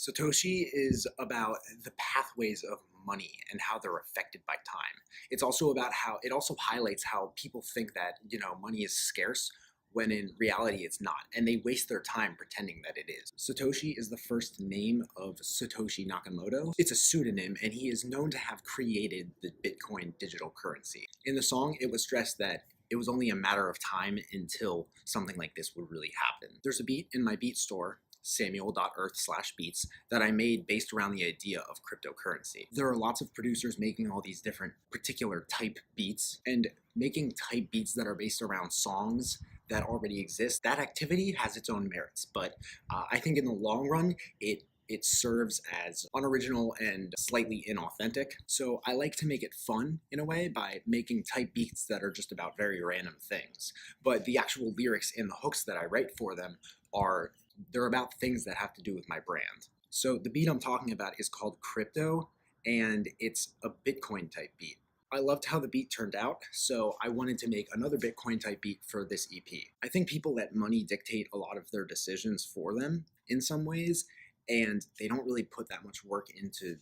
Satoshi is about the pathways of money and how they're affected by time. It's also about how it also highlights how people think that, money is scarce when in reality it's not, and they waste their time pretending that it is. Satoshi is the first name of Satoshi Nakamoto. It's a pseudonym, and he is known to have created the Bitcoin digital currency. In the song, it was stressed that it was only a matter of time until something like this would really happen. There's a beat in my beat store, samuel.earth/beats, that I made based around the idea of cryptocurrency. There are lots of producers making all these different particular type beats, and making type beats that are based around songs that already exist. That activity has its own merits, but I think in the long run, it serves as unoriginal and slightly inauthentic. So I like to make it fun in a way by making type beats that are just about very random things. But the actual lyrics and the hooks that I write for them they're about things that have to do with my brand. So the beat I'm talking about is called Crypto, and it's a Bitcoin type beat. I loved how the beat turned out, so I wanted to make another Bitcoin type beat for this EP. I think people let money dictate a lot of their decisions for them in some ways, and they don't really put that much work into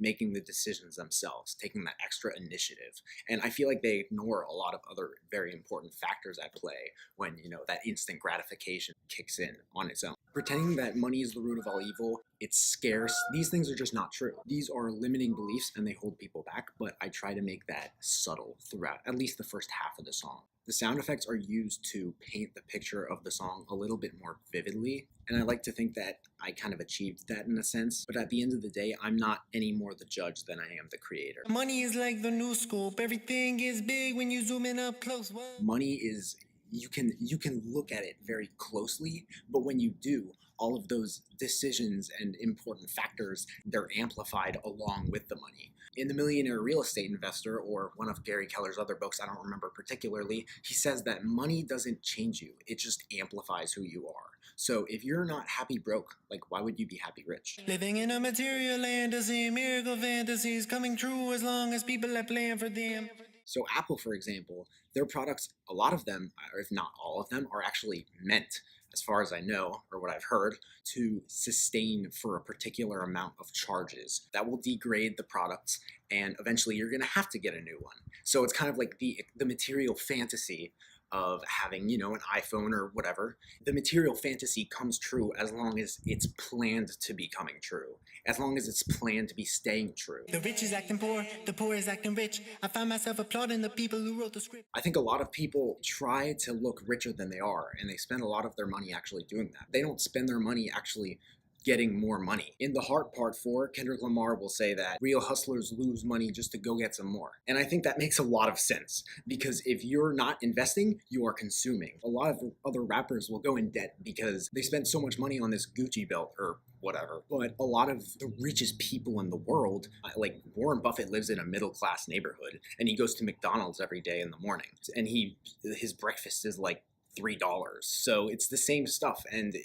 making the decisions themselves, taking that extra initiative. And I feel like they ignore a lot of other very important factors at play when, that instant gratification kicks in on its own. Pretending that money is the root of all evil, it's scarce, these things are just not true. These are limiting beliefs and they hold people back, but I try to make that subtle throughout at least the first half of the song. The sound effects are used to paint the picture of the song a little bit more vividly, and I like to think that I kind of achieved that in a sense, but at the end of the day, I'm not any more the judge than I am the creator. Money is like the new scope. Everything is big when you zoom in up close. What? Money is, you can look at it very closely, but when you do, all of those decisions and important factors, they're amplified along with the money. In The Millionaire Real Estate Investor, or one of Gary Keller's other books, I don't remember particularly, he says that money doesn't change you, it just amplifies who you are. So if you're not happy broke, why would you be happy rich? Living in a material land to see miracle fantasies coming true as long as people have planned for them. So Apple, for example, their products, a lot of them, or if not all of them, are actually meant, as far as I know, or what I've heard, to sustain for a particular amount of charges that will degrade the products, and eventually you're going to have to get a new one. So it's kind of like the material fantasy of having, an iPhone or whatever. The material fantasy comes true as long as it's planned to be coming true, as long as it's planned to be staying true. The rich is acting poor, the poor is acting rich. I find myself applauding the people who wrote the script. I think a lot of people try to look richer than they are, and they spend a lot of their money actually doing that. They don't spend their money actually getting more money. In The Heart Part 4, Kendrick Lamar will say that real hustlers lose money just to go get some more. And I think that makes a lot of sense, because if you're not investing, you are consuming. A lot of other rappers will go in debt because they spend so much money on this Gucci belt or whatever. But a lot of the richest people in the world, like Warren Buffett, lives in a middle-class neighborhood, and he goes to McDonald's every day in the morning. And his breakfast is like $3. So it's the same stuff, and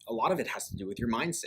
a lot of it has to do with your mindset.